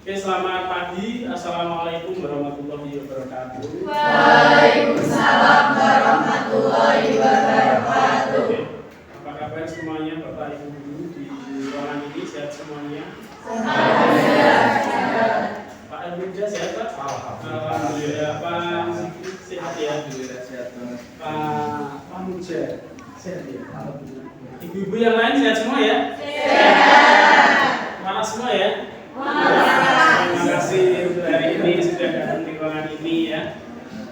Oke, selamat pagi. Assalamualaikum warahmatullahi wabarakatuh. Waalaikumsalam warahmatullahi wabarakatuh. Oke, apa kabar semuanya, Bapak Ibu guru di ruangan ini? Sehat semuanya? Pak Elmuja sehat, Pak? Alhamdulillah. Pak Zikri sehat ya? Alhamdulillah sehat banget. Pak Muja sehat ya? Alhamdulillah. Ibu-ibu yang lain sehat semua ya? Sehat. Mana semua ya? Terima kasih untuk hari ini sudah datang di ruangan ini ya.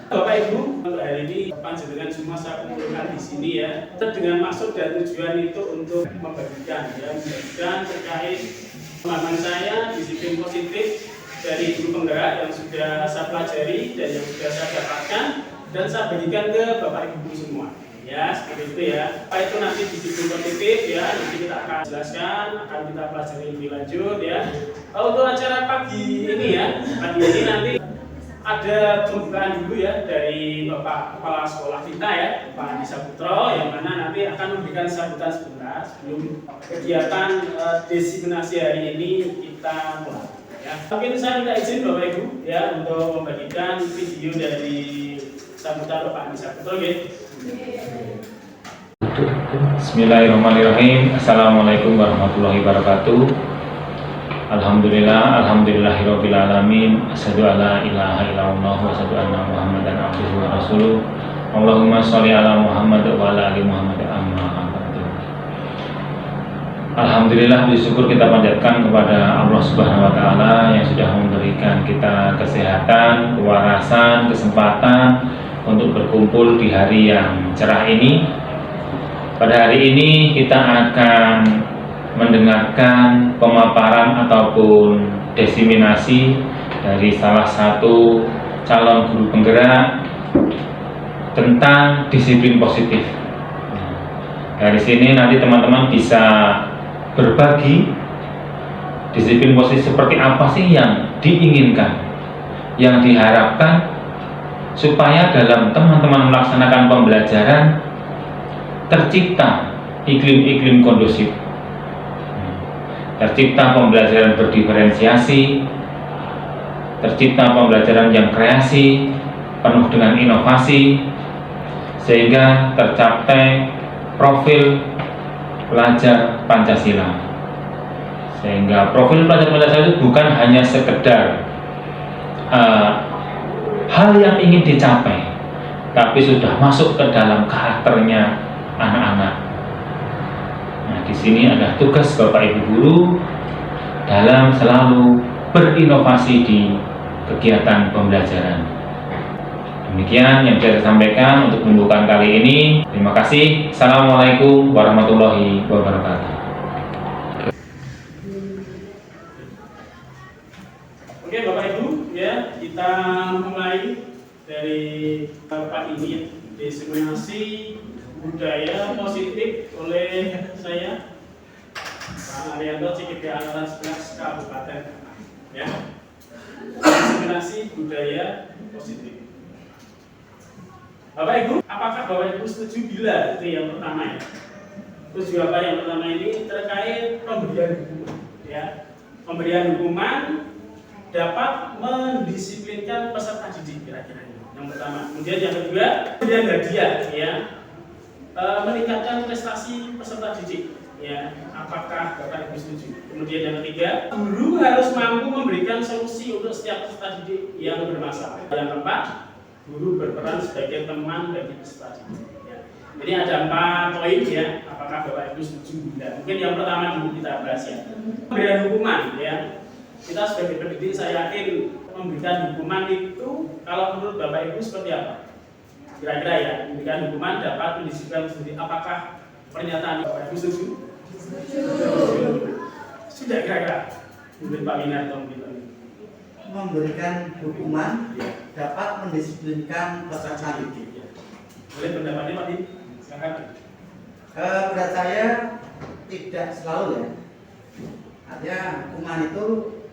Bapak Ibu, untuk hari ini panjenengan semua saya kumpulkan di sini ya. Dengan maksud dan tujuan itu untuk membagikan terkait pengalaman saya disiplin positif dari guru penggerak yang sudah saya pelajari dan yang sudah saya dapatkan dan saya bagikan ke Bapak Ibu semua. Ya, seperti itu ya. Apa itu nanti disiplin positif ya, nanti kita akan jelaskan, akan kita pelajari lebih lanjut ya. Untuk acara pagi ini ya, pagi ini nanti ada pembukaan dulu ya dari Bapak Kepala Sekolah kita ya, Pak Andi Saputro, yang mana nanti akan memberikan sambutan sebentar sebelum kegiatan desiminasi hari ini kita mulai. Ya. Mungkin saya minta izin Bapak Ibu ya untuk membagikan video dari sambutan Bapak Andi Saputro ya. Bismillahirrahmanirrahim. Assalamualaikum warahmatullahi wabarakatuh. Alhamdulillahirabbil alamin. Asyhadu alla ilaha illallah wa asyhadu anna Muhammadan abduhu wa rasuluh. Allahumma sholli ala Muhammad wa ala ali Muhammad amma ba'du. Alhamdulillah, bersyukur kita panjatkan kepada Allah Subhanahu wa taala yang sudah memberikan kita kesehatan, kewarasan, kesempatan untuk berkumpul di hari yang cerah ini. Pada hari ini kita akan mendengarkan pemaparan ataupun desiminasi dari salah satu calon guru penggerak tentang disiplin positif. Dari sini nanti teman-teman bisa berbagi disiplin positif seperti apa sih yang diinginkan, yang diharapkan supaya dalam teman-teman melaksanakan pembelajaran tercipta iklim-iklim kondusif, tercipta pembelajaran berdiferensiasi, tercipta pembelajaran yang kreasi, penuh dengan inovasi, sehingga tercapai profil pelajar Pancasila. Sehingga profil pelajar Pancasila itu bukan hanya sekedar hal yang ingin dicapai, tapi sudah masuk ke dalam karakternya anak-anak. Nah, di sini ada tugas Bapak Ibu guru dalam selalu berinovasi di kegiatan pembelajaran. Demikian yang bisa saya sampaikan untuk pembukaan kali ini. Terima kasih. Assalamualaikum warahmatullahi wabarakatuh. Oke Bapak Ibu ya, kita mulai dari Bapak ini desiminasi budaya positif oleh saya Pak Arianto CKP Angkatan 11 Kabupaten ya. Desiminasi budaya positif. Bapak Ibu, apakah Bapak Ibu setuju bila itu yang pertama ya? Setuju apa yang pertama ini terkait pemberian hukuman ya. Pemberian hukuman dapat mendisiplinkan peserta didik kira-kira ini. Yang pertama. Kemudian yang kedua, pemberian hadiah ya. Meningkatkan prestasi peserta didik ya. Apakah Bapak Ibu setuju? Kemudian yang ketiga, guru harus mampu memberikan solusi untuk setiap peserta didik yang bermasalah. Yang keempat, guru berperan sebagai teman bagi peserta didik ya. Jadi ada 4 poin ya. Apakah Bapak Ibu setuju? Mungkin yang pertama dulu kita bahas ya. Pemberian hukuman ya. Kita sebagai pendidik saya yakin memberikan hukuman itu kalau menurut Bapak Ibu seperti apa? Kira-kira ya, memberikan hukuman dapat mendisiplinkan sendiri. Apakah pernyataan Bapak Ibu setuju? Sudah kira-kira? Mungkin Pak Winarto mungkin. Memberikan hukuman dapat mendisiplinkan peserta didik. Boleh pendapatnya Pak Din? Silakan. Menurut saya tidak selalu ya. Artinya hukuman itu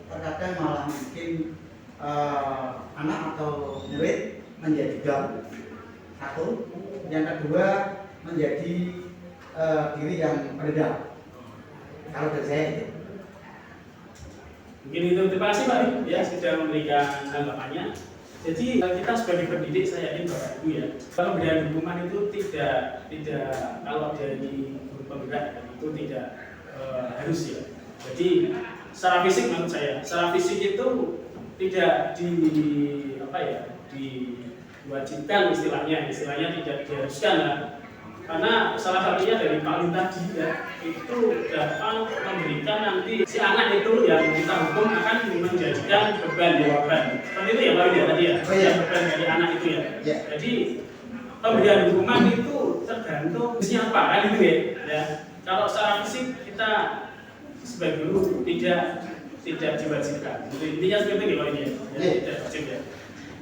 terkadang malah bikin anak atau murid menjadi down. Satu, yang kedua menjadi diri yang rendah. Kalau dari saya itu. Mungkin itu, terima kasih Pak ya sudah memberikan tanggapannya. Jadi kita sebagai pendidik, saya yakin Bapak Ibu ya, pemberian hukuman itu tidak kalau dari guru penggerak itu tidak harus ya. Jadi secara fisik menurut saya, secara fisik itu tidak diwajibkan istilahnya tidak diharuskan lah. Karena salah satunya dari paling tadi ya, itu dapat memberikan nanti si anak itu yang kita hukum akan menjadikan beban seperti itu ya Pak Widya tadi ya, beban dari anak itu ya. Jadi pemberian hukuman itu tergantung siapa kan itu ya. Kalau secara fisik kita sebagai guru tidak diwajibkan. Jadi intinya seperti itu Pak Widya, tidak wajib ya.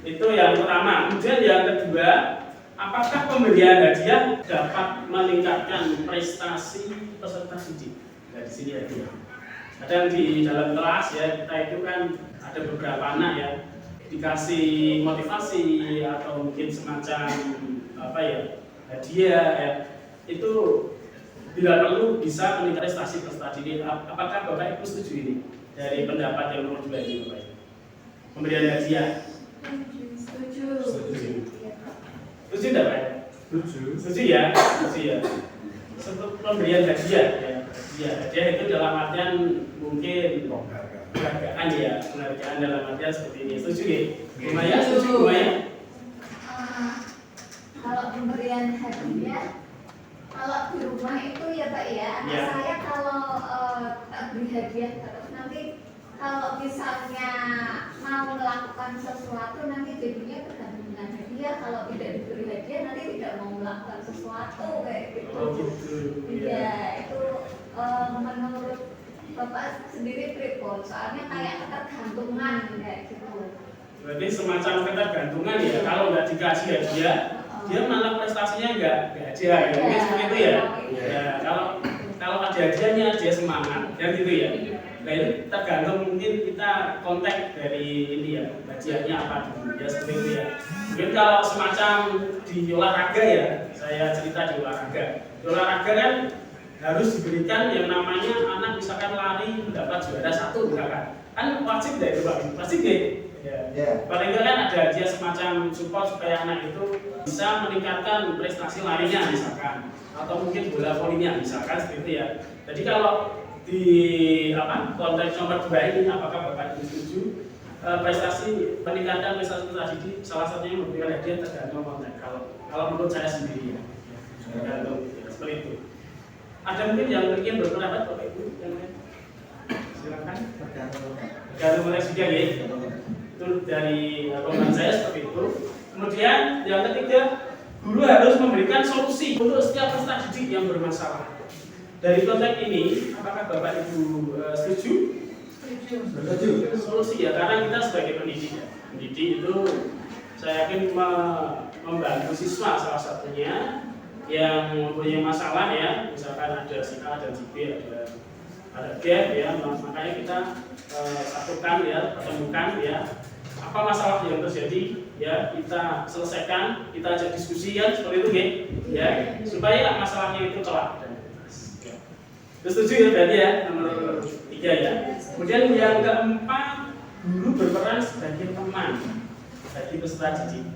Itu yang pertama. Kemudian yang kedua, apakah pemberian hadiah dapat meningkatkan prestasi peserta didik? Nah, di sini hadiah. Kadang di dalam kelas ya kita itu kan ada beberapa anak ya dikasih motivasi atau mungkin semacam hadiah ya. Itu bila perlu bisa meningkatkan prestasi peserta didik. Apakah Bapak Ibu setuju ini dari pendapat yang nomor 2 ini Bapak Ibu? Pemberian hadiah. Setuju. Setuju tidak Pak? Setuju ya. Pemberian hadiah ya. Hadiah itu dalam artian mungkin penghargaan ya, penghargaan dalam artian seperti ini. Setuju ya? Lumayan, setuju lumayan. Kalau pemberian hadiah, kalau di rumah itu ya Pak ya, anak saya kalau tak beri hadiah terus nanti kalau misalnya mau melakukan sesuatu nanti jadinya tergantung dengan hadiah. Kalau tidak diberi hadiah nanti tidak mau melakukan sesuatu kayak gitu. Oh gitu. Iya, itu menurut Bapak sendiri pripun? Soalnya kayak ketergantungan kayak gitu. Berarti semacam ketergantungan ya. Kalau nggak dikasih hadiah, dia malah prestasinya nggak ada. Mungkin seperti itu ya. Ya kalau ada hadiahnya dia semangat, kan gitu ya. Nah itu tergantung mungkin kita kontak dari ini ya, kajiannya apa dulu ya seperti itu ya. Mungkin kalau semacam di olahraga ya, saya cerita di olahraga. Di olahraga kan harus diberikan yang namanya anak misalkan lari mendapat juara 1 misalkan. Kan wajib deh itu Pak, wajib deh. Ya. Paling enggak kan ada dia semacam support supaya anak itu bisa meningkatkan prestasi larinya misalkan, atau mungkin bola volinya misalkan seperti itu ya. Jadi kalau di konteks nomor 2 ini apakah Bapak setuju prestasi peningkatan prestasi tadi salah satunya memberikan hadiah tergantung konteks. Kalau menurut saya sendiri ya, tergantung seperti itu. Ada mungkin yang ingin berpendapat Bapak Ibu yang lain? Silakan. Tergantung konteks juga ya. Itu dari pemahaman saya seperti itu. Kemudian yang ketiga, guru harus memberikan solusi untuk setiap peserta didik yang bermasalah. Dari konteks ini, apakah Bapak Ibu setuju? Setuju. Solusi ya, karena kita sebagai pendidik ya. Pendidik itu saya yakin membantu siswa salah satunya yang mempunyai masalah ya, misalkan ada si A dan si B, ada gap ya, makanya kita satukan ya, pertemukan ya, apa masalah yang terjadi ya, kita selesaikan, kita ajak diskusi ya, seperti itu ya, supaya masalahnya itu kelar. Setuju ya berarti ya, nomor 3 ya. Kemudian yang keempat, guru berperan sebagai teman bagi peserta didik.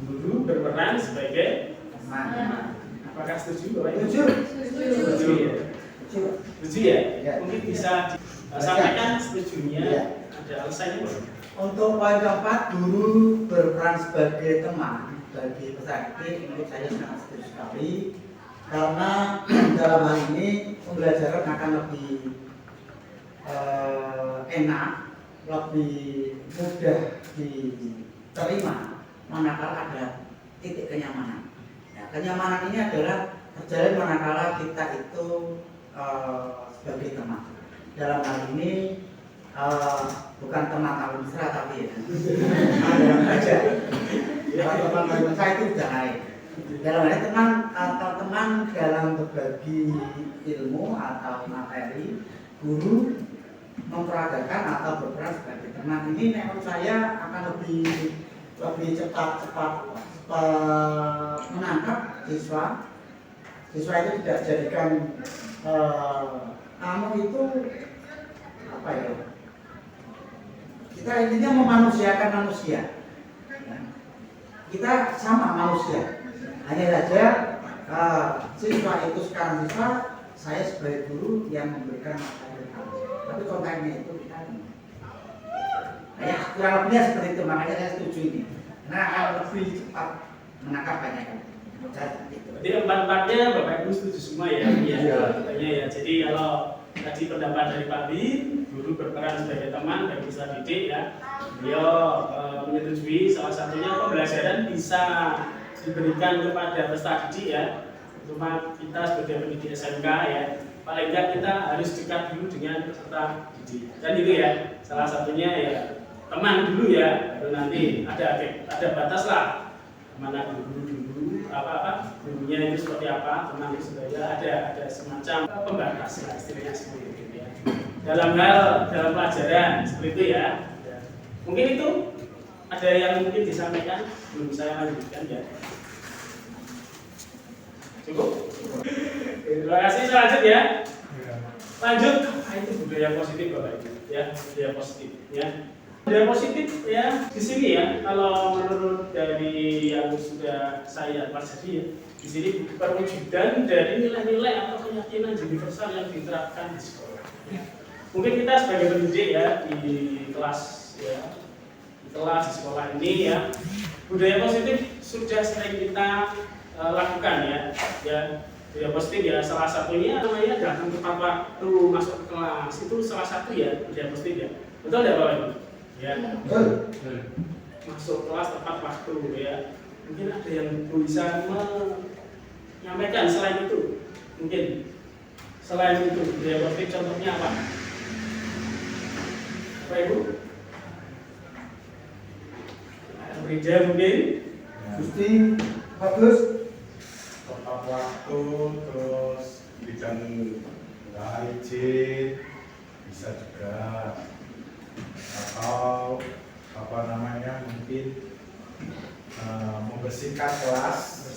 Guru berperan sebagai teman. Apakah setuju Bapak Ibu? Setuju ya. Setuju ya? Mungkin bisa disampaikan setujunya. Ada alasannya Pak? Untuk poin keempat, guru berperan sebagai teman bagi peserta didik, menurut saya sangat setuju sekali. Karena dalam hal ini pembelajaran akan lebih enak, lebih mudah diterima manakala ada titik kenyamanan. Ya, kenyamanan ini adalah terjalin manakala kita itu sebagai teman. Dalam hal ini bukan teman kawin mesra tapi ya ada saja. Teman kawin mesra itu sudah lain. Dalam hal ini teman dalam berbagi ilmu atau materi, guru memperagakan atau berperan sebagai teman. Ini menurut saya akan lebih cepat menangkap siswa. Siswa itu tidak jadikan kamu itu apa ya? Kita intinya memanusiakan manusia. Kita sama manusia. Hanya saja siswa itu sekarang siswa, saya sebagai guru yang memberikan materi. Tapi kontennya itu kita. Ya, kurang lebihnya seperti itu, makanya saya setuju ini. Karena akan lebih cepat menangkap banyak kan. Jadi empat-empatnya Bapak Ibu setuju semua ya? Iya. Ya. Jadi kalau tadi pendapat dari Pak Bin, guru berperan sebagai teman dan bisa didik ya. Beliau menyetujui salah satunya pembelajaran bisa diberikan kepada peserta didik ya. Cuma kita sebagai pendidik SMK ya, paling enggak kita harus dekat dulu dengan peserta didik. Dan itu ya, salah satunya ya teman dulu ya, baru nanti ada batas lah. Mana guru dulu, gurunya itu seperti apa, teman itu sebenarnya ada semacam pembatas lah istilahnya seperti itu ya. Dalam pelajaran seperti itu ya. Mungkin itu ada yang mungkin disampaikan, belum saya lanjutkan ya. Cukup? Terima kasih, saya lanjut ya. Lanjut, itu budaya positif Bapak Ibu ya, budaya positif ya. Budaya positif ya di sini ya, kalau menurut dari yang sudah saya pelajari ya, di sini perwujudan dari nilai-nilai atau keyakinan universal yang diterapkan di sekolah. Ya. Mungkin kita sebagai pendidik ya di kelas ya, di sekolah ini ya, budaya positif sudah sering kita lakukan ya. Budaya positif ya salah satunya namanya datang tepat waktu masuk ke kelas, itu salah satu ya budaya positif ya. Betul tidak Bapak Ibu? Ya, masuk kelas tepat waktu ya. Mungkin ada yang bisa menyampaikan selain itu. Mungkin selain itu budaya positif contohnya apa? Bapak Ibu? Gereja mungkin? Gusti bagus. Tepat waktu, terus bidang izin bisa juga, atau mungkin membersihkan kelas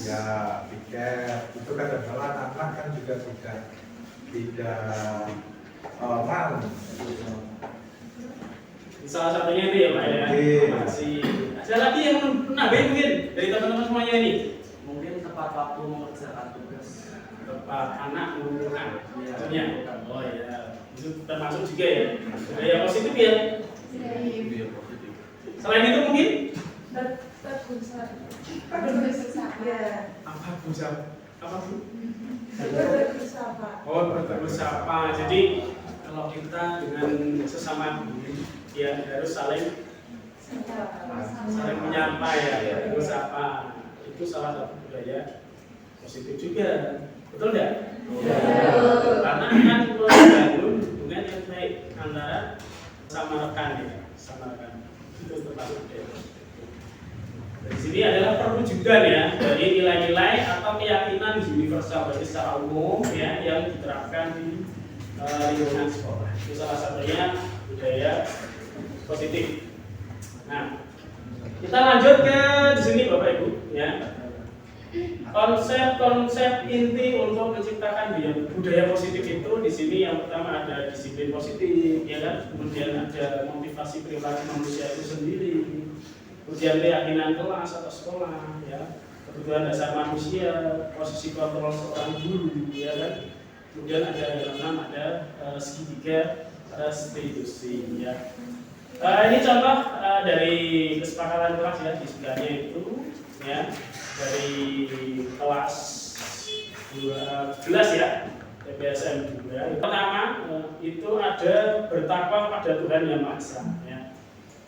ya, piket itu kadang-kadang anak-anak kan juga tidak mau. Salah satunya itu ya Pak ya. Masih ada lagi yang menambah mungkin dari teman-teman semuanya ini. Mungkin tepat waktu mengerjakan tugas. Tepat anak mengumpulkan. Maksudnya. Oh ya, itu termasuk juga ya. Budaya positif ya. Selain itu mungkin Berusaha. apa berusaha? Apa Bu? Berusaha. Oh, berusaha. Jadi kalau kita dengan sesama guru ya harus saling menyapa ya, berusaha. Itu salah satu budaya positif juga. Betul tidak? Ya. Karena kan membangun hubungan yang baik antara sama rekan ya, sama rekan. Itu termasuk budaya positif. Di sini adalah perwujudan ya dari nilai-nilai atau keyakinan universal bagi secara umum ya yang diterapkan di lingkungan sekolah. Itu salah satunya budaya positif. Nah, kita lanjut ke di sini Bapak Ibu ya. Konsep-konsep inti untuk menciptakan budaya positif itu di sini yang pertama ada disiplin positif ya kan, kemudian ada motivasi perilaku manusia itu sendiri. Kemudian keyakinan kelas atau sekolah, ya, kebutuhan dasar manusia, posisi kontrol seorang guru, ya kan. Kemudian ada yang enam, ada segitiga restitusi, ya. Ini contoh dari kesepakatan kelas ya di sebelahnya itu, ya, dari kelas 12 ya, TPSM 2. Pertama itu ada bertakwa pada Tuhan Yang Maha Esa, ya.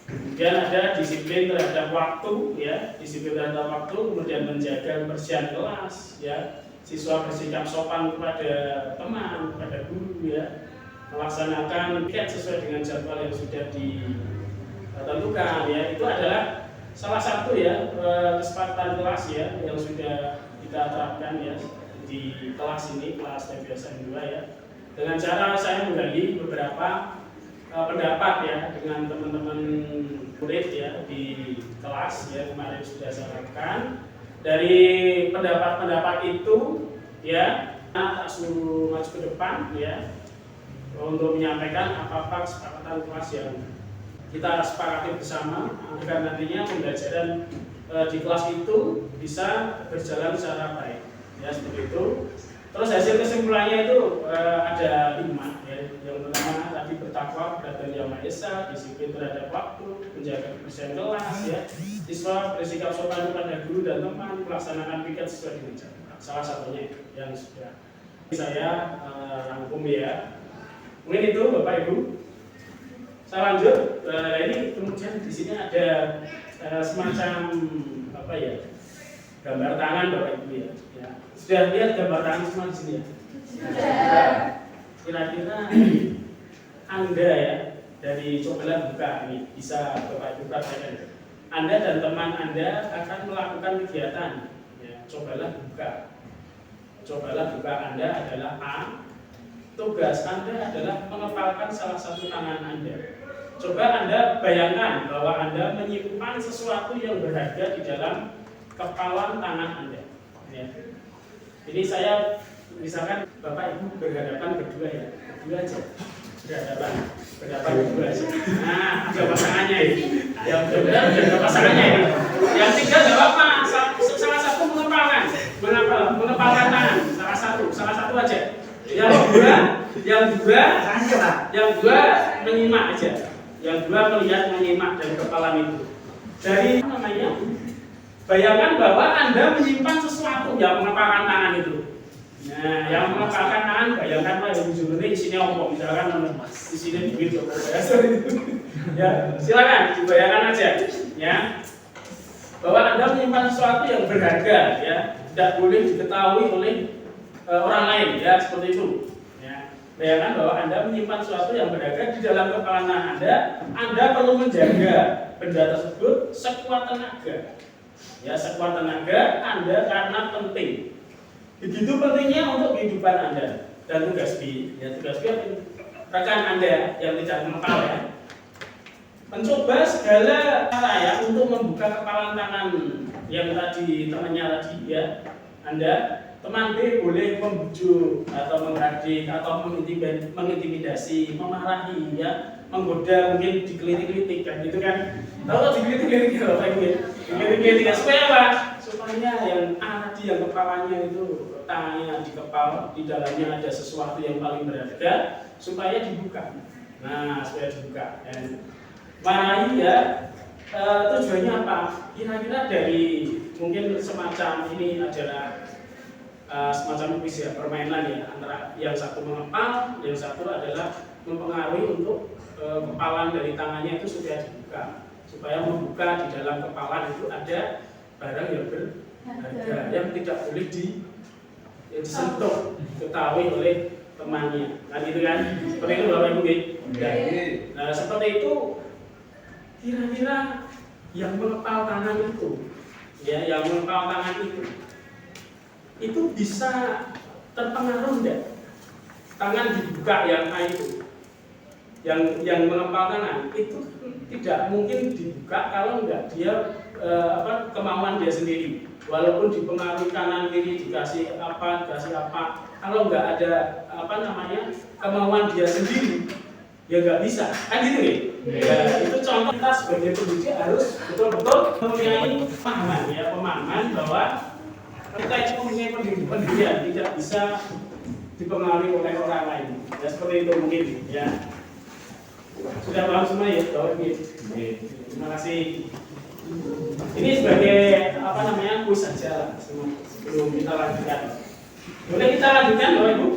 Kemudian ada disiplin terhadap waktu, ya, disiplin terhadap waktu, kemudian menjaga kebersihan kelas, ya, siswa bersikap sopan kepada teman, kepada guru, ya, melaksanakan piket sesuai dengan jadwal yang sudah ditentukan, ya, itu adalah salah satu ya kesepakatan kelas ya yang sudah kita terapkan ya di kelas ini, kelas TPSM 2 ya, dengan cara saya menggali beberapa pendapat ya dengan teman-teman murid ya di kelas ya kemarin sudah saya lakukan. Dari pendapat-pendapat itu ya tak suruh maju ke depan ya, untuk menyampaikan apa-apa kesepakatan kelas yang kita sepakati bersama agar nantinya pembelajaran di kelas itu bisa berjalan secara baik. Ya seperti itu. Terus hasil kesimpulannya itu ada 5 ya. Yang pertama tadi bertakwa kepada Yang Maha Esa, disiplin terhadap waktu, menjaga kebersihan kelas ya. Siswa bersikap sopan kepada guru dan teman, melaksanakan piket sesuai dengan jadwal. Salah satunya yang sudah saya rangkum ya. Mungkin itu Bapak Ibu. Saya lanjut. Ini kemudian di sini ada semacam apa ya? Gambar tangan Bapak Ibu ya. Sudah lihat gambar tangan semua di sini ya? Sudah. Kira-kira Anda ya dari cobalah buka ini bisa Bapak Ibu praktekkan. Anda dan teman Anda akan melakukan kegiatan. Ya, cobalah buka. Cobalah buka Anda adalah A. Tugas Anda adalah mengepalkan salah satu tangan Anda. Coba Anda bayangkan bahwa Anda menyimpan sesuatu yang berharga di dalam kepalan tangan Anda. Ya. Ini saya misalkan Bapak Ibu berhadapan berdua ya, berdua aja. Berhadapan berdua aja. Nah, ada pasangannya ini. Yang benar ada pasangannya ini. Yang tiga tidak apa-apa, salah satu mengepalkan tangan, salah satu aja. Yang dua menyimak aja. Yang dua melihat menyimak dari kepalan itu. Dari namanya bayangkan bahwa Anda menyimpan sesuatu yang mengepalkan tangan itu. Nah, yang mengepalkan tangan bayangkan yang ujung ini isinya ompong, misalkan di sini begitu. Ya, silakan dibayangkan aja ya. Bahwa Anda menyimpan sesuatu yang berharga ya, tidak boleh diketahui oleh orang lain ya, seperti itu. Bayangkan bahwa Anda menyimpan sesuatu yang berharga di dalam kepala Anda perlu menjaga benda tersebut sekuat tenaga. Ya, sekuat tenaga Anda karena penting. Begitu pentingnya untuk kehidupan Anda. Dan tugas B, ya tugas B rekan Anda yang tidak mengepal ya. Mencoba segala cara ya untuk membuka kepalan tangan yang tadi temannya tadi ya. Anda teman B boleh membujuk atau menghadik atau mengintimidasi, memarahi ya, menggoda, mungkin dikelitik-kelitik kan gitu kan. Tahu dikelitik-kelitik kalau kayak gitu. Dikelitik-kelitik supaya apa? Supaya yang tadi yang kepalanya itu tangannya dikepal, di dalamnya ada sesuatu yang paling berharga supaya dibuka. Nah, supaya dibuka. Dan marahi ya, tujuannya apa? Kira-kira dari mungkin semacam ini adalah semacam kuis ya, permainan ya, antara yang satu mengepal, yang satu adalah mempengaruhi untuk kepalan dari tangannya itu supaya dibuka, supaya membuka di dalam kepalan itu ada barang yang berharga yang tidak boleh disentuh, diketahui oleh temannya, kan gitu kan? Seperti itu Bapak Ibu. Nah seperti itu kira-kira yang mengepal tangan itu, ya, yang mengepal tangan itu bisa terpengaruh enggak? Tangan dibuka yang A itu, yang mengepal tangan itu tidak mungkin dibuka kalau enggak dia kemauan dia sendiri. Walaupun dipengaruhi kanan kiri dikasih apa, kalau enggak ada kemauan dia sendiri, ya nggak bisa. Kan gitu nih. Ya, itu contoh kita sebagai pendidik harus betul-betul mempunyai pemahaman bahwa kita itu mempunyai pendirian, tidak bisa dipengaruhi oleh orang lain. Ya seperti itu mungkin ya. Sudah paham semua ya, terima kasih. Ini sebagai kuis saja sebelum kita lanjutkan. Boleh kita lanjutkan Bapak Ibu?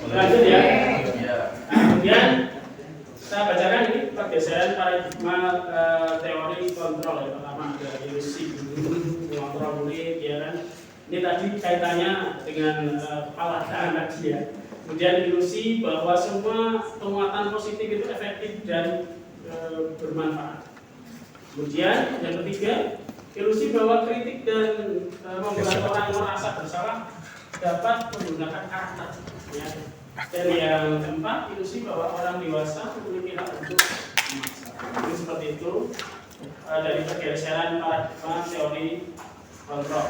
Lanjut ya. Nah, kemudian saya bacakan ini pergeseran paradigma teori kontrol yang pertama ada ilusi kontrol murid ya kan. Ini tadi kaitannya dengan kepala tangan tadi ya. Kemudian ilusi bahwa semua penguatan positif itu efektif dan bermanfaat. Kemudian yang ketiga, ilusi bahwa kritik dan membuat orang merasa bersalah dapat menggunakan karakter. Ya. Dan yang keempat, ilusi bahwa orang dewasa memiliki hak untuk memaksa. Jadi seperti itu dari pergeseran paradigma teori kontrol.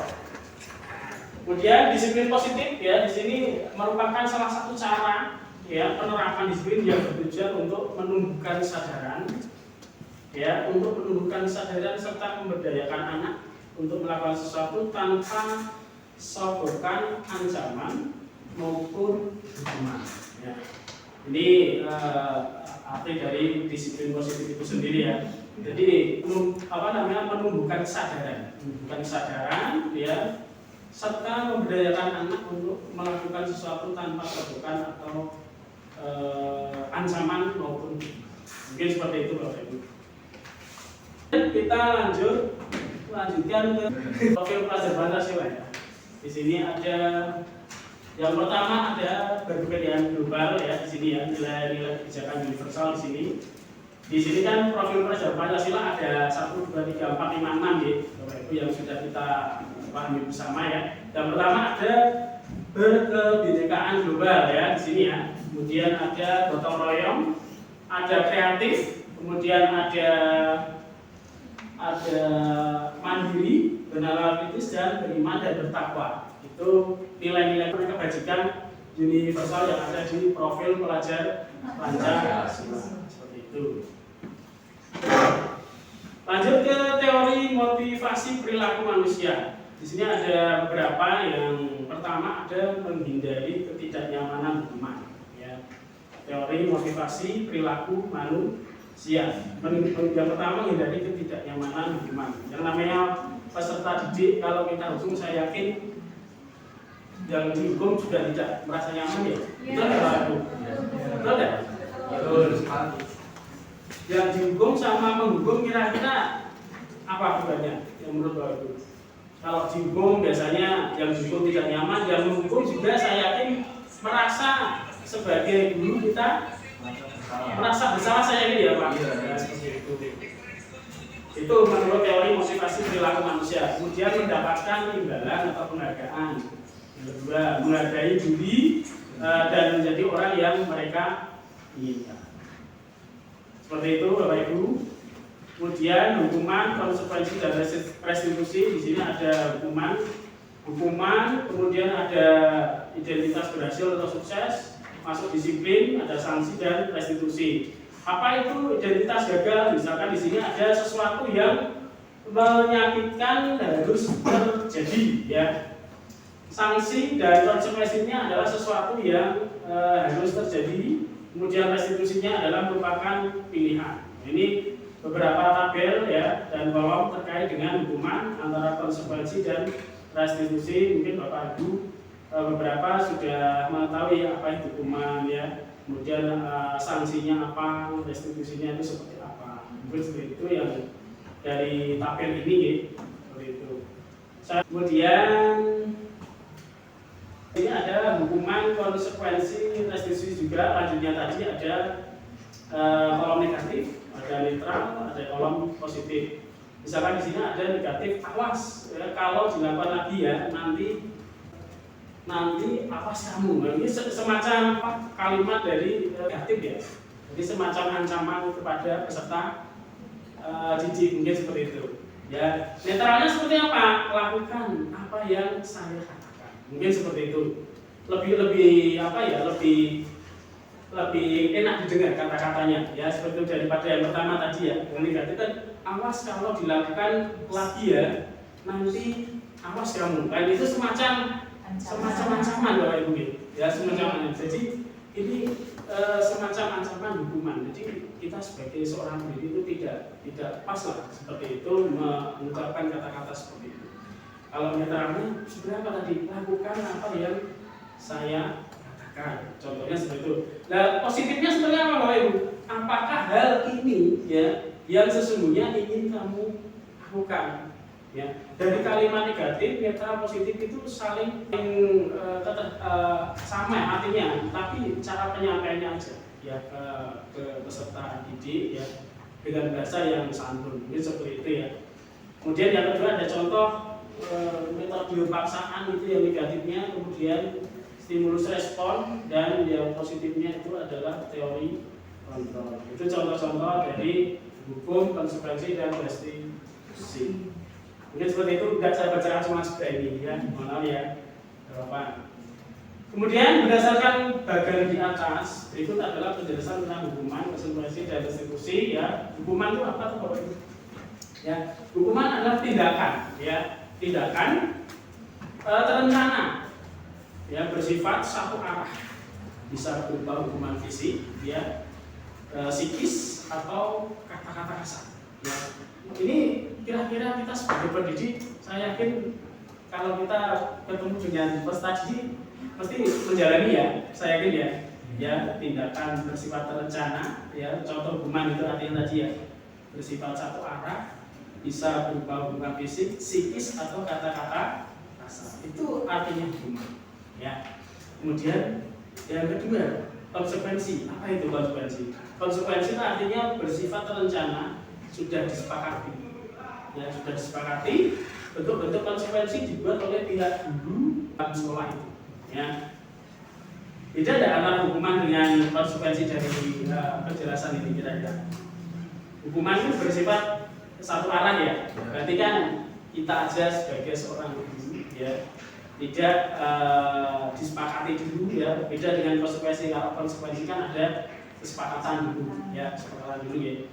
Kemudian disiplin positif ya di sini merupakan salah satu cara ya penerapan disiplin yang bertujuan untuk menumbuhkan kesadaran, ya untuk menumbuhkan kesadaran serta memberdayakan anak untuk melakukan sesuatu tanpa sodorkan ancaman maupun hukuman. Ya. Ini arti dari disiplin positif itu sendiri ya. Jadi menumbuhkan kesadaran, ya, serta memberdayakan anak untuk melakukan sesuatu tanpa sodorkan atau ancaman maupun mungkin seperti itu Bapak Ibu. Kita lanjutkan ke profil pelajar Pancasila ya. Di sini ada yang pertama ada berkepentingan global ya di sini ya, nilai-nilai kebijakan universal di sini. Di sini kan profil pelajar Pancasila ada 1, 2, 3, 4, 5, 6 ya, Bapak Ibu yang sudah kita pahami bersama ya. Yang pertama ada berkebinekaan global ya di sini ya. Kemudian ada gotong royong, ada kreatif, kemudian ada mandiri, bernalar kritis dan beriman dan bertakwa. Itu nilai-nilai kebajikan universal yang ada di profil pelajar Pancasila. Seperti itu. Lanjut ke teori motivasi perilaku manusia. Di sini ada beberapa. Yang pertama ada menghindari ketidaknyamanan hukuman. Ya. Teori motivasi perilaku manusia. Yang pertama menghindari ketidaknyamanan hukuman. Yang namanya peserta didik, kalau kita hukum saya yakin yang dihukum juga tidak merasa nyaman ya. Betul nggak Pak Ibu? Betul nggak? Betul sekali. Yang dihukum sama menghukum kira-kira apa bedanya yang menurut Bapak Ibu? Kalau dihukum biasanya yang dihukum tidak nyaman, yang menghukum juga saya yakin merasa sebagai guru kita merasa bersalah, saya yakin ya Pak. Ya, seperti itu. Itu menurut teori motivasi perilaku manusia. Kemudian mendapatkan imbalan atau penghargaan. Yang kedua, menghargai diri dan menjadi orang yang mereka inginkan. Seperti itu Bapak Ibu. Kemudian hukuman, konsekuensi dan restitusi. Di sini ada hukuman, kemudian ada identitas berhasil atau sukses, masuk disiplin, ada sanksi dan restitusi. Apa itu identitas gagal? Misalkan di sini ada sesuatu yang menyakitkan harus terjadi, ya. Sanksi dan konsekuensinya adalah sesuatu yang harus terjadi. Kemudian restitusinya adalah merupakan pilihan. Ini beberapa tabel ya dan kolom terkait dengan hukuman antara konsekuensi dan restitusi. Mungkin Bapak Ibu beberapa sudah mengetahui apa itu hukuman ya. Kemudian sanksinya apa, restitusinya itu seperti apa. Mungkin seperti itu yang dari tabel ini ya. Seperti itu. Kemudian ini ada hukuman, konsekuensi, restitusi juga. Lanjutnya tadi ada kolom negatif, ada netral, ada kolom positif. Misalkan di sini ada negatif, awas ya, kalau dilakukan lagi ya nanti awas kamu. Ini semacam kalimat dari negatif ya. Jadi semacam ancaman kepada peserta didik, mungkin seperti itu. Ya, netralnya seperti apa? Lakukan apa yang saya katakan. Mungkin seperti itu. Lebih enak didengar kata-katanya ya, seperti itu daripada yang pertama tadi ya. Yang negatif kan awas kalau dilakukan lagi ya nanti awas kamu. Kan itu semacam ancaman Bapak Ibu ya, semacam ancaman. Jadi ini semacam ancaman hukuman. Jadi kita sebagai seorang pendiri itu tidak pas lah seperti itu mengucapkan kata-kata seperti itu. Kalau netralnya sebenarnya tadi lakukan apa yang saya katakan. Contohnya seperti itu. Nah, positifnya sebenarnya apa Bapak Ibu? Apakah hal ini ya yang sesungguhnya ingin kamu lakukan? Ya. Dari kalimat negatif, netral, positif itu saling sama artinya, tapi cara penyampaiannya aja ya ke peserta didik ya dengan bahasa yang santun. Ini seperti itu ya. Kemudian yang kedua ada contoh metode paksaan itu yang negatifnya, kemudian stimulus respon, dan yang positifnya itu adalah teori kontrol. Itu contoh-contoh dari hukum, konsekuensi, dan restitusi. Mungkin seperti itu, tidak saya bacakan cuma seperti ini ya, mohon maaf ya Bapak. Kemudian berdasarkan bagian di atas, berikut adalah penjelasan tentang hukuman, konsekuensi, dan restitusi. Ya, hukuman itu apa tuh Bapak Ibu? Ya, hukuman adalah tindakan, ya, tindakan terencana, ya, bersifat satu arah, bisa berupa hukuman fisik, ya, psikis atau kata-kata kasar. Ya. Ini kira-kira kita sebagai pendidik, saya yakin kalau kita ketemu dengan peserta didik mesti menjalani, ya, saya yakin, ya, ya, tindakan bersifat terencana, ya, contoh hukuman itu artinya tadi, ya, bersifat satu arah, bisa berupa hubungan fisik, psikis atau kata-kata kasar. Itu artinya hukuman. Ya. Kemudian yang kedua, konsekuensi. Apa itu konsekuensi? Konsekuensi itu artinya bersifat terencana, sudah disepakati. Ya, sudah disepakati. Bentuk-bentuk konsekuensi dibuat oleh pihak guru sekolah itu. Ya. Beda ada antara hukuman dengan konsekuensi dari penjelasan ini kira-kira. Hukuman itu bersifat satu arah, ya. Berarti kan kita aja sebagai seorang guru, ya, tidak disepakati dulu, ya. Beda dengan konsekuensi. Kalau konsekuensi kan ada kesepakatan dulu, ya, kesepakatan dulu, ya.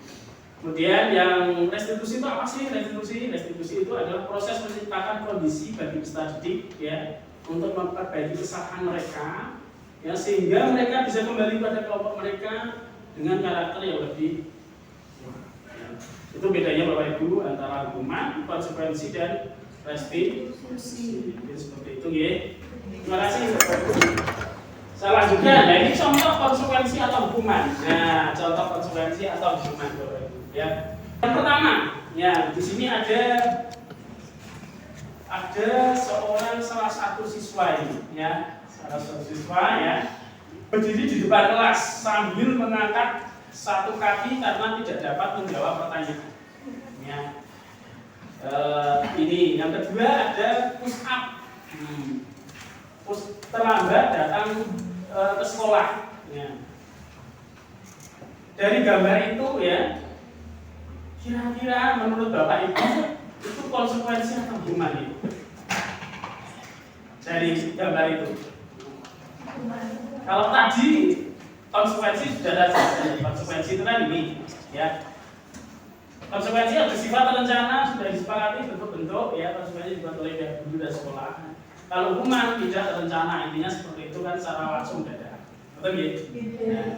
Kemudian yang restitusi itu apa sih? Restitusi itu adalah proses menciptakan kondisi bagi peserta didik, ya, untuk memperbaiki kesalahan mereka, ya, sehingga mereka bisa kembali pada kelompok mereka dengan karakter yang lebih. Itu bedanya Bapak Ibu antara hukuman, konsekuensi, dan restitusi. Seperti itu, ya. Terima kasih Bapak Ibu. Salah juga. Nah, ini contoh konsekuensi atau hukuman. Nah, contoh konsekuensi atau hukuman Bapak Ibu. Ya. Yang pertama, ya, di sini ada salah satu siswa ini, ya, salah satu siswa, ya, berdiri di depan kelas sambil mengangkat satu kaki karena tidak dapat menjawab pertanyaan. Ya. Ini yang kedua ada push up, terlambat datang ke sekolah. Ya. Dari gambar itu, ya, kira-kira menurut Bapak Ibu itu konsekuensi atau hukuman itu? Dari gambar itu. Kalau tadi konsekuensi sudah ada, konsekuensi itu kan ini, ya. Konsekuensi yang bersifat terencana, sudah disepakati bentuk-bentuk, ya, konsekuensi dibuat oleh pihak guru dan sekolah. Kalau hukuman tidak terencana, intinya seperti itu kan secara langsung dada. Betul, ya? Nah,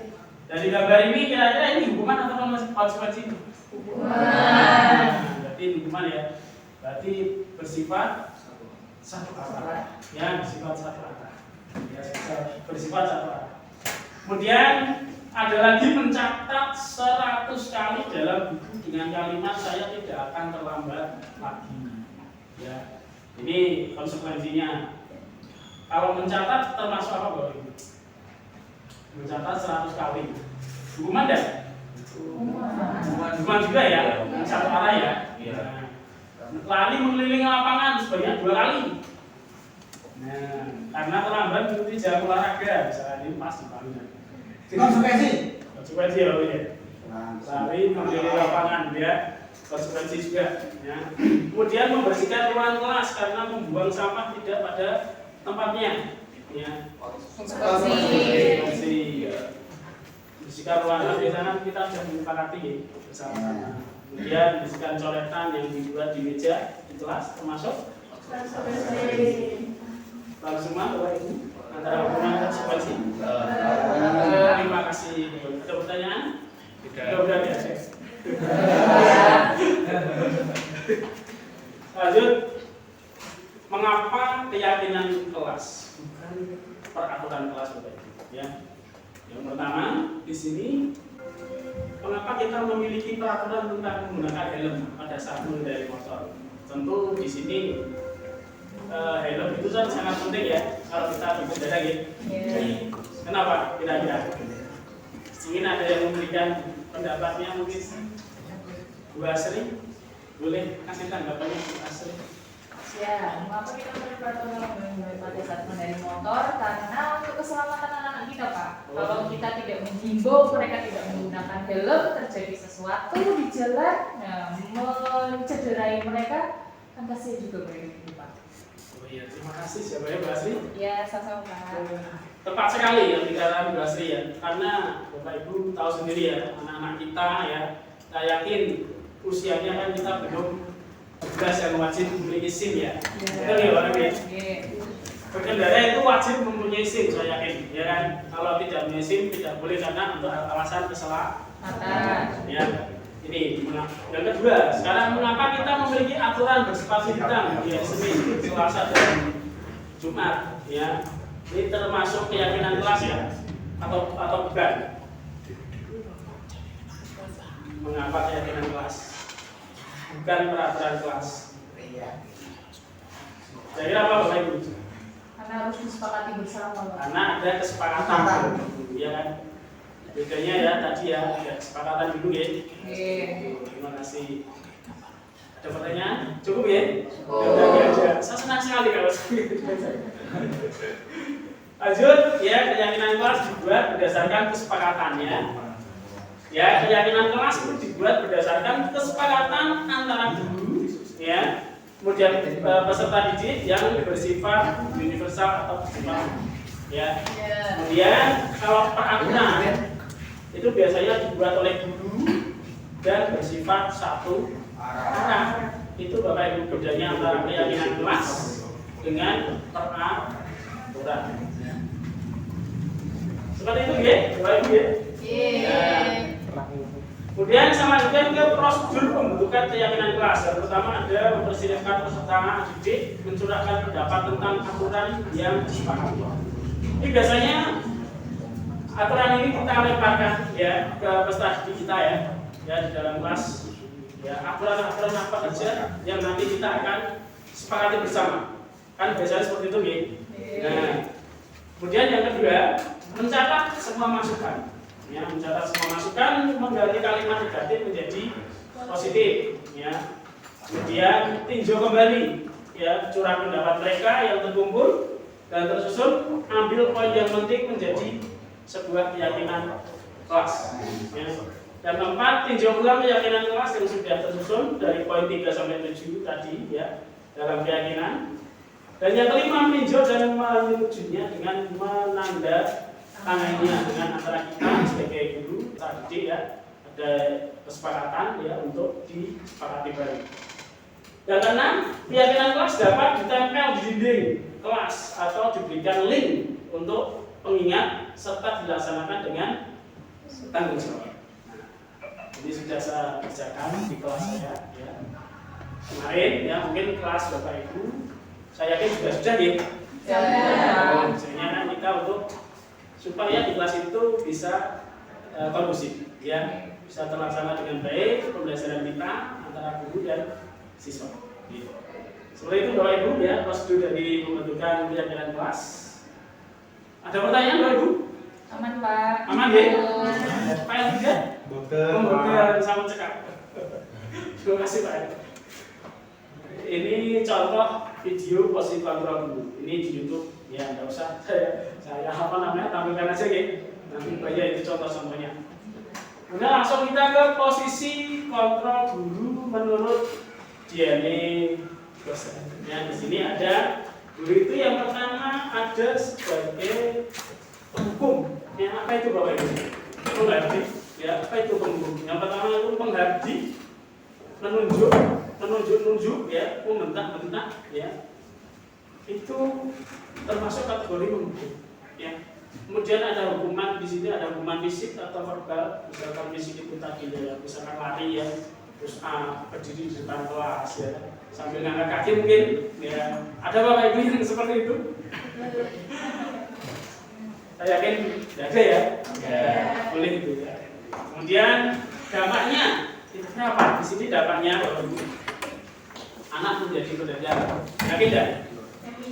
dari gambar ini kira-kira ini hukuman atau konsekuensi? Hukuman. Berarti hukuman, ya. Berarti bersifat satu arah, ya, bersifat satu arah. Ya, bersifat satu arah. Kemudian ada lagi mencatat 100 kali dalam buku dengan kalimat saya tidak akan terlambat lagi. Ya, ini konsekuensinya. Kalau mencatat termasuk apa, Bapak Ibu? Mencatat 100 kali. Hukuman enggak? Hukuman juga, ya. Satu arah, ya. Ya. Lari mengelilingi lapangan sebanyak 2 kali. Nah, karena terlambat mengikuti jam olahraga, misalnya ini pas dipanggil. Konsekuensi, ya, ya. Lari mengelilingi lapangan, ya. Konsekuensi juga, ya. Kemudian membersihkan ruang kelas karena membuang sampah tidak pada tempatnya, ya. Konsekuensi, ya. Bersihkan ruang kelas di sana kita sudah menyepakati bersama-sama. Kemudian bersihkan coretan yang dibuat di meja di kelas termasuk konsekuensi. Lalu semua Bapak Ibu antara hukuman dan konsekuensi. Terima kasih. Ada pertanyaan? Tidak. Sudah biasa. Lanjut. Mengapa keyakinan kelas bukan peraturan kelas, Bapak Ibu? Ya. Yang pertama di sini, mengapa kita memiliki peraturan tentang menggunakan helm pada saat mengendarai motor? Tentu di sini helm itu sangat penting, ya, kalau kita berkendara, ya. Kenapa? Kira-kira ingin ada yang memberikan pendapatnya mungkin Bu Asri, boleh kasih tanggapannya Bu Asri. Ya, mengapa kita peraturan pada saat mengendarai motor? Karena untuk keselamatan anak-anak kita, Pak. Kalau kita tidak menghimbau mereka tidak menggunakan helm, terjadi sesuatu di jalan, mencederai mereka, kan kasihan juga mereka, Pak. Oh iya, terima kasih siapa ya Bu Asri? Ya, sama-sama Pak. Tepat sekali yang dikatakan Bu Asri ya, karena Bapak Ibu tahu sendiri ya, anak-anak kita ya, saya yakin usianya kan kita belum 12 yang wajib memiliki SIM ya. Betul ya Pak Nabi? Berkendara itu wajib mempunyai SIM, saya yakin ya kan. Kalau tidak punya SIM tidak boleh karena untuk alasan keselamatan. Ya. Ini yang kedua, sekarang mengapa kita memiliki aturan bersifat sidang di Senin, Selasa dan Jumat ya. Ini termasuk keyakinan kelas ya atau bukan? Mengapa keyakinan kelas? Bukan peraturan kelas. Saya kira apa Bapak Ibu? Karena harus disepakati bersama Pak. Karena ada kesepakatan, ya kan? Bedanya ya tadi ya, ada kesepakatan dulu ya. Terima kasih. Ada pertanyaan? Cukup ya? Cukup. Saya senang sekali kalau lanjut ya, keyakinan kelas dibuat berdasarkan kesepakatannya. Ya, keyakinan kelas itu dibuat berdasarkan kesepakatan antara guru, ya, kemudian peserta didik yang bersifat universal atau bersifat, ya. Kemudian kalau peraturan itu biasanya dibuat oleh guru dan bersifat satu arah. Itu Bapak Ibu bedanya antara keyakinan kelas dengan peraturan. Seperti itu ya, Bapak Ibu ya. Kemudian selanjutnya ke prosedur pembentukan keyakinan kelas. Yang pertama ada mempersilahkan peserta didik mencurahkan pendapat tentang aturan yang disepakati. Ini biasanya aturan ini kita lemparkan ya ke peserta didik kita ya di dalam kelas. Ya aturan-aturan apa saja yang nanti kita akan sepakati bersama. Kan biasanya seperti itu ya. Nah, kemudian yang kedua mencatat semua masukan. Ya, mencatat semua masukan, mengganti kalimat negatif menjadi positif ya. Kemudian tinjau kembali ya curah pendapat mereka yang terkumpul dan tersusun, ambil poin yang penting menjadi sebuah keyakinan kelas ya. Dan keempat, tinjau ulang keyakinan kelas yang sudah tersusun dari poin 3 sampai 7 tadi ya dalam keyakinan. Dan yang kelima, meninjau dan menyusunnya dengan menanda tangannya dengan antara kita sebagai guru tadi ya, ada kesepakatan ya untuk disepakati bareng. Dan keenam, keyakinan kelas dapat ditempel di dinding kelas atau diberikan link untuk pengingat serta dilaksanakan dengan tanggung jawab. Ini sudah saya kerjakan di kelas saya ya. Kemarin ya mungkin kelas Bapak Ibu saya yakin sudah ya. Maksudnya kan kita untuk supaya di kelas itu bisa kondusif ya, bisa terlaksana dengan baik pembelajaran kita antara guru dan siswa gitu. Seperti itu Bapak Ibu ya prosedur dari pembentukan keyakinan kelas. Ada pertanyaan Bapak Ibu? Aman Pak. Aman ya? File 3? Bukan sama cekak. Terima kasih Pak. Ini contoh video posisi kontrol dulu. Ini di YouTube ya, nggak usah saya apa namanya tampilkan aja ya. Nanti banyak itu contoh-contohnya. Kemudian langsung kita ke posisi kontrol guru menurut DNA dosen. Ya, di sini ada guru itu yang pertama ada sebagai penghukum. Ya, apa itu Bapak Ibu? Penghardi. Ya, apa itu penghukum? Yang pertama itu penghardi, menunjuk ya, membentak ya. Itu termasuk kategori penghukum ya. Kemudian ada hukuman di sini, ada hukuman fisik atau verbal. Misalkan fisik itu tadi ya, misalkan lari ya, terus berdiri di depan kelas ya, sambil ngangkat kaki mungkin ya. Ada Bapak Ibu yang seperti itu? Saya yakin tidak ada ya. Boleh itu ya. Kemudian dampaknya itu apa? Di sini dampaknya anak menjadi pendadak. Yakin tidak?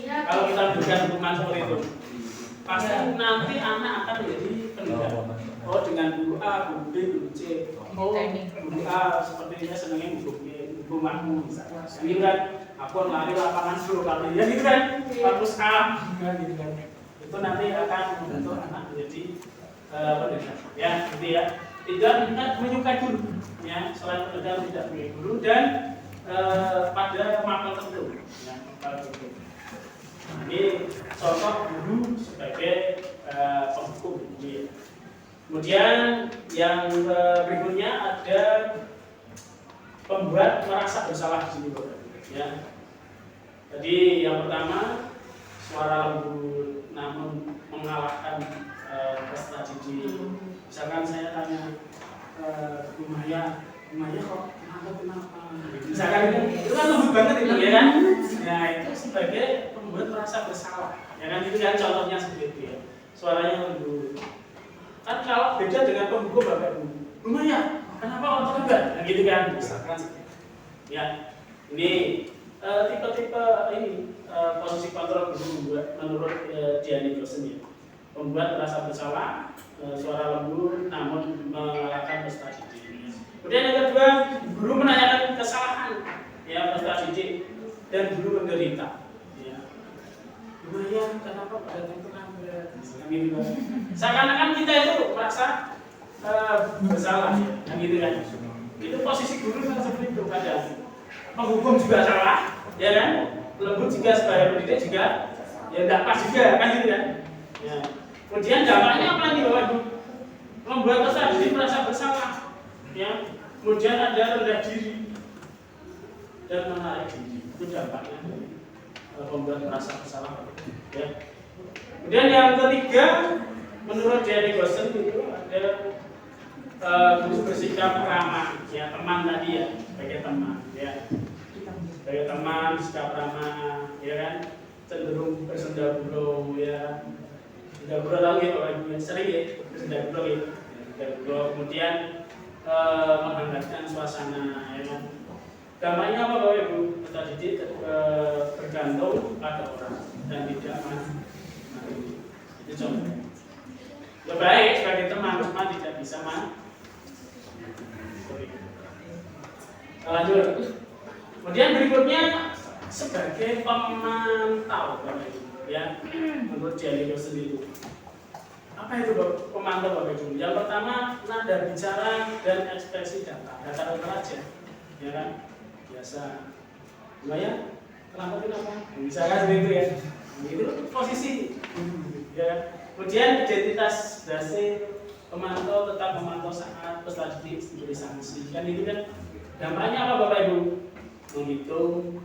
Kalau kita berikan hukuman seperti itu, pasti nanti anak akan menjadi pendadak. Oh, dengan guru A, guru B, guru C. Oh, guru A sepertinya senangnya guru makmu misalnya. Ini kan aku lari lapangan 10 kali ya gitu kan. Terus A gitu kan. Itu nanti akan membentuk anak menjadi pendadak. Ya, gitu ya. Tidak menyukai guru ya, selain pendadak tidak menyukai guru dan pada mapel tertentu ya, mapel tertentu. Nah, ini sosok guru sebagai penghukum gitu ya. Kemudian yang berikutnya ada pembuat merasa bersalah di sini ya. Jadi yang pertama suara lembut namun mengalahkan peserta didik. Misalkan saya tanya Bu Maya kok kenapa? Misalkan itu kan lembut banget itu ya kan? Nah itu sebagai pembuat merasa bersalah, ya kan itu kan contohnya seperti itu ya. Suaranya lembut. Kan kalau beda dengan penghukum Bapak Ibu, Bu Maya kenapa kok terlibat? Nah gitu kan? Misalkan ya ini tipe-tipe ini posisi kontrol guru menurut Diani Dosen ya. Membuat merasa bersalah, suara lembut namun mengalahkan peserta didik. Kemudian yang kedua, guru menanyakan kesalahan ya peserta didik dan guru menderita. Ya. Lumayan kenapa pada datang terlambat? Gitu. Seakan-akan kita itu merasa bersalah ya, gitu kan? Itu posisi guru kan seperti itu kadang. Menghukum juga salah, ya kan? Lembut juga sebagai pendidik juga, ya tidak pas juga kan gitu kan? Ya. Kemudian dampaknya apa nih Bapak Ibu? Membuat peserta didik merasa bersalah, ya. Kemudian ada rendah diri dan menarik diri. Itu dampaknya membuat merasa bersalah, ya. Kemudian yang ketiga, menurut Diani Dosen itu ada guru bersikap ramah, ya teman tadi ya, sebagai teman, ya. Sebagai teman, sikap ramah, ya kan, cenderung bersenda gurau, ya. Senda gurau tahu ya Bapak Ibu, sering ya, bersenda gurau ya. Kemudian menghangatkan suasana, ya kan. Dampaknya apa Bapak Ibu? Peserta didik bergantung pada orang dan tidak maju. Itu contoh. Lebih baik sebagai teman tidak bisa lanjut. Kemudian berikutnya sebagai pemantau Bapak Ibu, ya menurut Diani Dosen itu. Apa itu pemantau Bapak Ibu? Yang pertama nada bicara dan ekspresi data aja, ya kan? Biasa. Lumayan, kenapa? Misalkan seperti itu ya. Itu posisi, ya. Kemudian identitas dasar pemantau tetap memantau saat peserta didik diberi sanksi. Kan itu kan dampaknya apa Bapak Ibu? Menghitung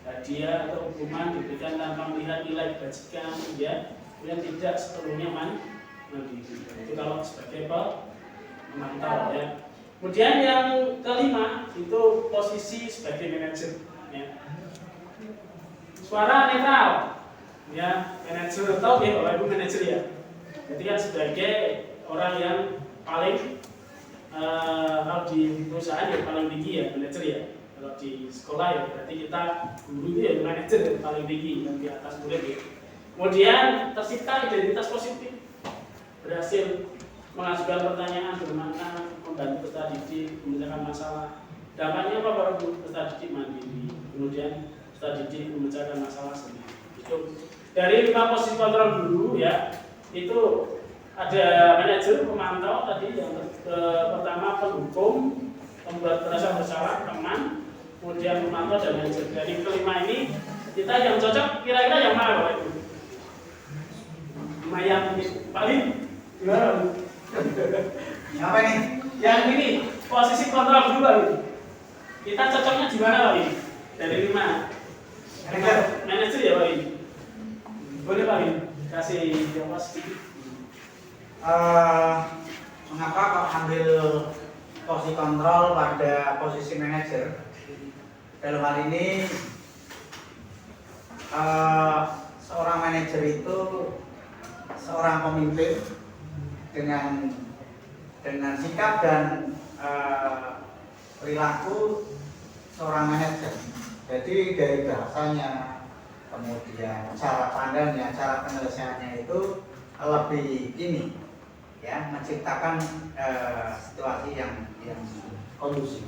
hadiah atau hukuman diberikan tanpa melihat nilai kebajikan, ya, yang tidak sepenuhnya itu kalau sebagai pemantau, ya. Kemudian yang kelima itu posisi sebagai manajer, ya. Suara netral, ya, manajer tahu ya Bapak Ibu manajer ya. Jadi kan sebagai orang yang paling kalau di perusahaan ya paling tinggi ya manajer ya. Kalau di sekolah ya berarti kita guru itu ya manajer yang paling tinggi yang di atas murid ya. Kemudian tercipta identitas positif, berhasil mengajukan pertanyaan bermakna, membantu peserta didik memecahkan masalah. Dampaknya apa Bapak Ibu? Peserta didik mandiri, kemudian peserta didik memecahkan masalah sendiri. Itu dari 5 posisi kontrol guru ya, itu ada manajer, pemantau tadi yang pertama penghukum, pembuat merasa bersalah, teman, kemudian pemantau dan manajer. Dari kelima ini kita yang cocok kira-kira yang mana Bapak Ibu? Lumayan paling gimana? Apa ini? Yang ini posisi kontrol guru Pak. Kita cocoknya di mana Pak? Dari 5. Manajer ya Pak. Boleh Pak, kasih jawab sedikit. Mengapa kok ambil posisi kontrol pada posisi manajer? Dalam hal ini seorang manajer itu seorang pemimpin dengan sikap dan perilaku seorang manajer. Jadi dari bahasanya, kemudian cara pandangnya, cara penyelesaiannya itu lebih ini, ya, menciptakan situasi yang kondusif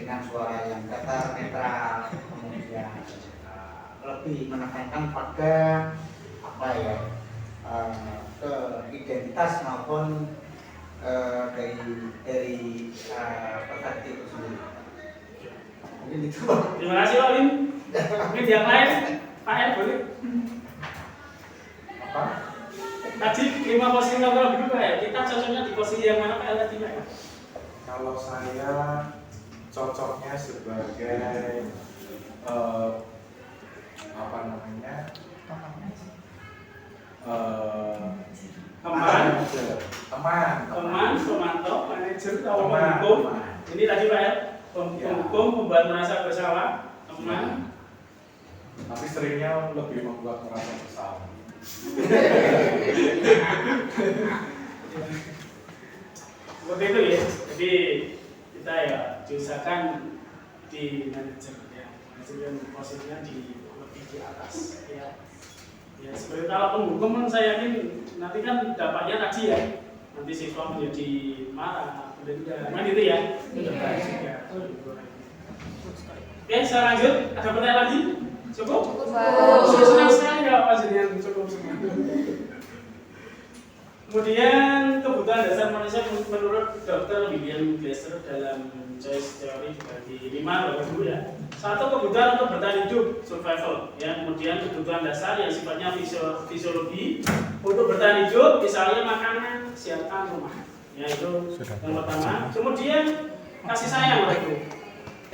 dengan suara yang datar, netral, kemudian lebih menekankan pada apa ya, ke identitas maupun dari peserta itu sendiri. Mungkin itu. Terima kasih Pak Lim. Mungkin yang lain Pak El boleh? Apa? Tadi 5 posisi kontrol dulu Pak El. Kita cocoknya di posisi yang mana Pak El tadi Pak El? Kalau saya cocoknya sebagai apa namanya? Teman, pemantau, manajer, atau Teman. penghukum. Ini tadi Pak El, penghukum, membuat merasa bersalah, teman. Tapi seringnya lebih membuat merasa bersalah. Seperti itu ya. Jadi kita ya diusahakan di manajer ya. Manajer yang posisinya lebih di atas ya. Ya seperti kalau penghukum kan saya yakin nanti kan dampaknya tadi ya. Nanti siswa menjadi marah, kan itu ya. Oke, saya lanjut. Ada pertanyaan lagi? Cukup? Sudah senang sekali ya Pak Jenian, cukup semua. Kemudian kebutuhan dasar manusia menurut Dr. William Glasser dalam choice theory dibagi 5 Bapak Ibu ya. Satu, kebutuhan untuk bertahan hidup, survival ya. Kemudian kebutuhan dasar yang sifatnya fisiologi untuk bertahan hidup, misalnya makanan, kesehatan, rumah. Ya itu yang pertama. Kemudian kasih sayang Bapak Ibu.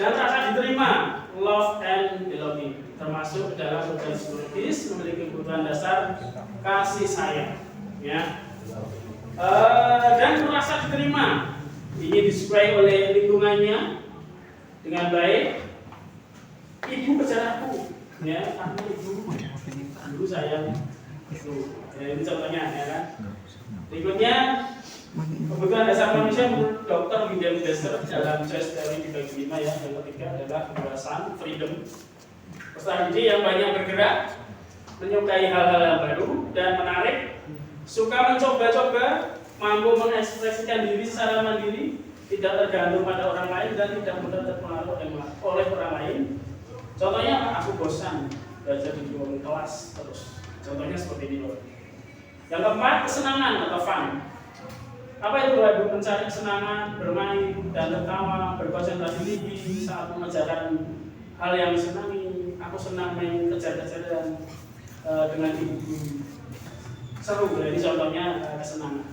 Dan rasa diterima, love and belonging, termasuk dalam kebutuhan psikologis memiliki kebutuhan dasar kasih sayang ya. Dan merasa diterima, ingin disukai oleh lingkungannya dengan baik. Ibu pencaraku, ya, karena ibu sayang itu. Ya, ini contohnya, ya kan. Berikutnya kebutuhan dasar manusia menurut Dr. William Glasser dalam choice theory dibagi 5 ya. Yang ketiga adalah kebebasan, freedom. Peserta didik yang banyak bergerak, menyukai hal-hal yang baru dan menarik, suka mencoba-coba, mampu mengekspresikan diri secara mandiri, tidak tergantung pada orang lain dan tidak mudah terpengaruh oleh orang lain. Contohnya aku bosan belajar di ruang kelas terus. Contohnya seperti ini loh. Yang keempat, kesenangan atau fun. Apa itu Bapak? Mencari kesenangan, bermain dan tertawa, berkonsentrasi tinggi saat mengerjakan hal yang disenangi. Aku senang main kejar-kejaran dengan ibu. Seru, jadi contohnya kesenangan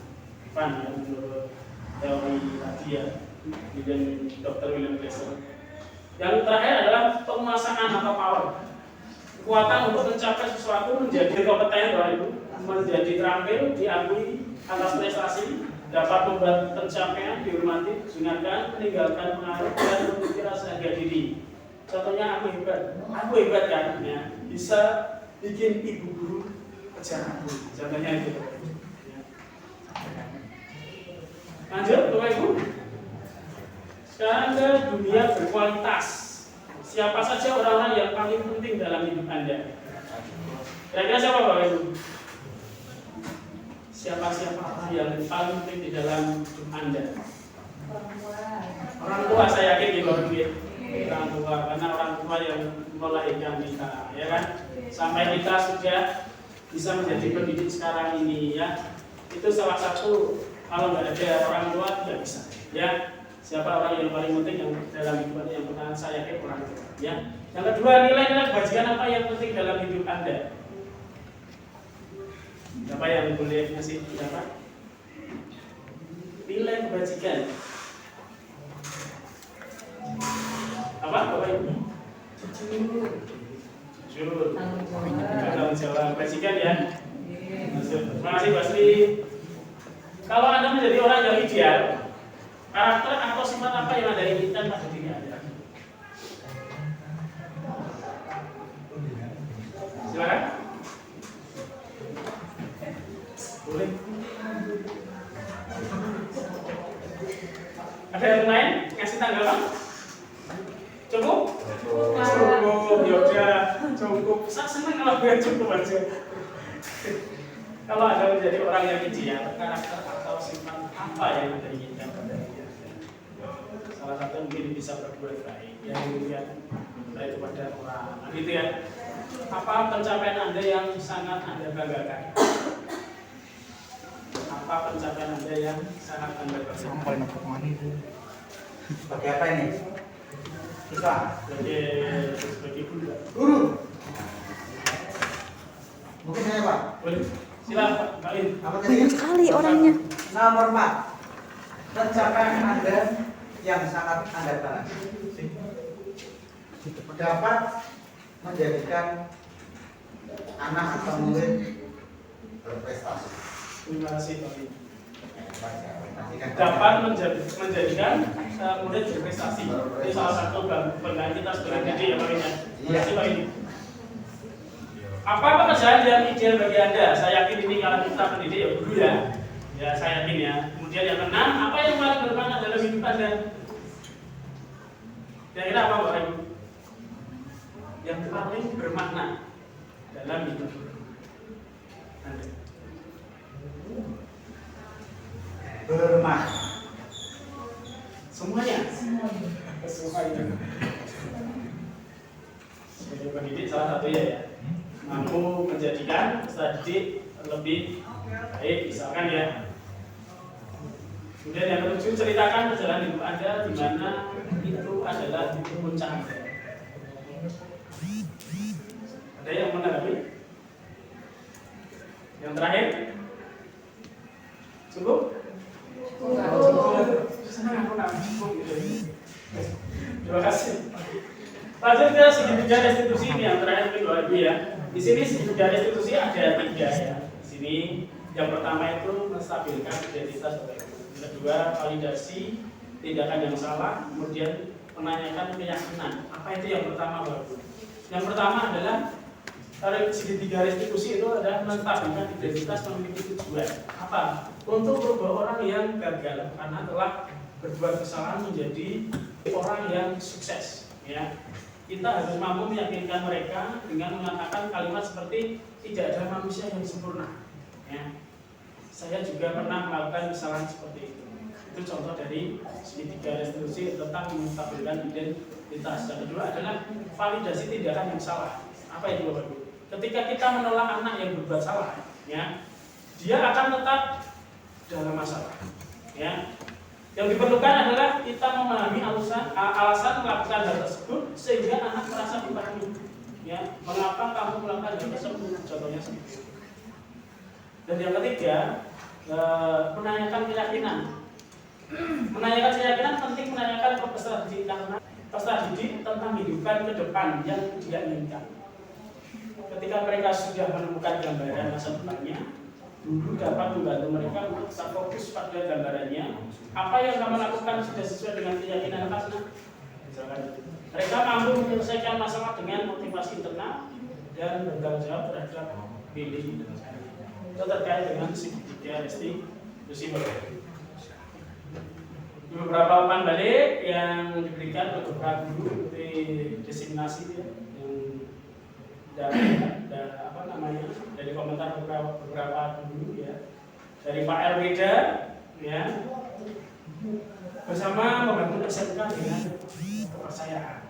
fun ya menurut teori tadi ya dan Dr. William Glasser. Yang terakhir adalah penguasaan atau power, kekuatan untuk mencapai sesuatu, menjadi kompeten Bapak Ibu, menjadi terampil, diakui atas prestasi, dapat membuat pencapaian dihormati, diingatkan, meninggalkan pengaruh dan memiliki rasa harga diri. Contohnya aku hebat kan ya, bisa bikin ibu guru kejar aku. Contohnya itu. Lanjut Bapak Ibu. Sekarang ke dunia berkualitas. Siapa saja orang-orang yang paling penting dalam hidup Anda? Kira-kira siapa Bapak Ibu? Siapa yang paling penting di dalam hidup Anda? Orang tua saya yakin di bawah duit. Orang tua, karena orang tua yang melahirkan kita, ya kan? Sampai kita sudah bisa menjadi pendidik sekarang ini, ya. Itu salah satu, kalau nggak ada orang tua tidak bisa, ya. Siapa orang yang paling penting yang dalam hidup Anda yang pertama saya yakin orang tua, ya. Yang kedua, nilai-nilai kebajikan apa yang penting dalam hidup Anda? Siapa yang boleh ngasih pendapat? Nilai kebajikan. Apa Bapak Ibu? Jujur. Tanggung jawab kebajikan ya. Terima kasih Pak Sri. Kalau Anda menjadi orang yang ideal, karakter atau sifat apa yang Anda inginkan pada diri Anda? Silakan. Boleh. Ada yang lain ngasih tanggapan? Cukup? Cukup, yaudah, cukup. Saya senang kalau gue cukup aja. Kalau Anda menjadi orang yang ideal, karakter atau sifat apa yang Anda inginkan pada diri Anda? Salah satu mungkin bisa berbuat baik, yang kemudian baik kepada orang, gitu ya. Apa pencapaian Anda yang sangat Anda banggakan? Apa pencapaian Anda yang sangat Anda banggakan? Sebagai apa ini? Siswa? Sebagai guru. Guru. Mungkin saya Pak. Boleh. Silakan Pak In. Apa tadi? Banyak sekali orangnya. Nomor 4. Pencapaian Anda yang sangat Anda tanam dapat menjadikan anak atau murid berprestasi. Terima kasih Pak In. Dapat menjadikan murid berprestasi. Ini salah satu kebanggaan kita sebagai didik ya Pak In. Terima kasih Pak In. Apa pekerjaan yang ideal bagi Anda? Saya yakin ini kalau kita pendidik ya guru ya. Ya saya yakin ya. Kemudian yang keenam, apa yang paling bermakna dalam hidup Anda? Kira-kira apa Bapak Ibu? Yang paling bermakna dalam hidup Anda? Bermakna. Semuanya. Semuanya. Sebagai pendidik salah satunya ya. Mampu menjadikan peserta didik lebih baik, misalkan ya. Kemudian yang ketujuh, ceritakan perjalanan hidup Anda di mana itu adalah titik puncak Anda. Ada yang menanggapi? Yang terakhir, cukup? Senang aku cukup. Terima kasih. Lanjut ke segitiga restitusi ini yang terakhir kedua Ibu ya. Di sini segitiga restitusi ada 3 ya. Di sini yang pertama itu menstabilkan identitas Bapak Ibu. Yang kedua validasi tindakan yang salah, kemudian menanyakan keyakinan. Apa itu yang pertama Bapak Ibu? Yang pertama adalah segitiga restitusi itu adalah menstabilkan identitas memiliki tujuan. Apa? Untuk merubah orang yang gagal karena telah berbuat kesalahan menjadi orang yang sukses ya. Kita harus mampu meyakinkan mereka dengan mengatakan kalimat seperti tidak ada manusia yang sempurna ya. Saya juga pernah melakukan kesalahan seperti itu. Itu contoh dari segitiga restitusi tentang menstabilkan identitas. Yang kedua adalah validasi tindakan yang salah. Apa itu Bapak Ibu? Ketika kita menolak anak yang berbuat salah ya, dia akan tetap dalam masalah ya. Yang diperlukan adalah kita memahami alasan melakukan hal tersebut sehingga anak merasa dipahami. Ya, mengapa kamu melakukan hal tersebut? Contohnya seperti itu. Dan yang ketiga, menanyakan keyakinan. Menanyakan keyakinan penting menanyakan ke peserta didik karena peserta didik tentang kehidupan ke depan yang dia inginkan. Ketika mereka sudah menemukan gambaran masa depannya, guru dapat membantu mereka untuk tetap fokus pada gambarannya. Apa yang kamu lakukan sudah sesuai dengan keyakinan Anda? Misalkan, mereka mampu menyelesaikan masalah dengan motivasi internal dan bertanggung jawab terhadap diri. Itu terkait dengan segitiga restitusi. Beberapa umpan balik yang diberikan oleh beberapa guru di designasi ya, yang dari komentar beberapa guru ya, dari Pak Elwida ya, bersama membangun SMK dengan kepercayaan.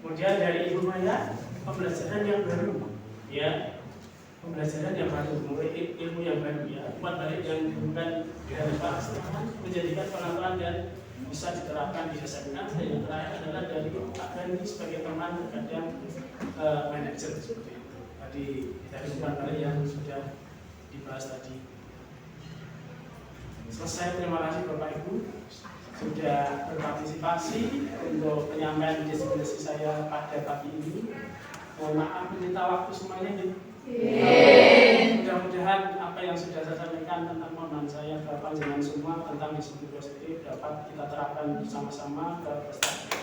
Kemudian dari Ibu Maya, pembelajaran yang baru ya, pembelajaran yang baru, ilmu yang baru ya, umpan balik yang bukan dari Pak Astana menjadikan pengetahuan dan bisa diterapkan di SMK. Dan yang terakhir adalah dari Pak Gandhi sebagai teman terkadang manajer seperti itu. Tadi dari umpan balik yang sudah dibahas tadi. Selesai, terima kasih Bapak Ibu sudah berpartisipasi untuk penyampaian diskusi saya pada pagi ini. Mohon maaf meminta waktu semuanya nih. Mudah-mudahan apa yang sudah saya sampaikan tentang pemahaman saya ke panjenengan semua tentang disiplin positif dapat kita terapkan bersama-sama ke prestasi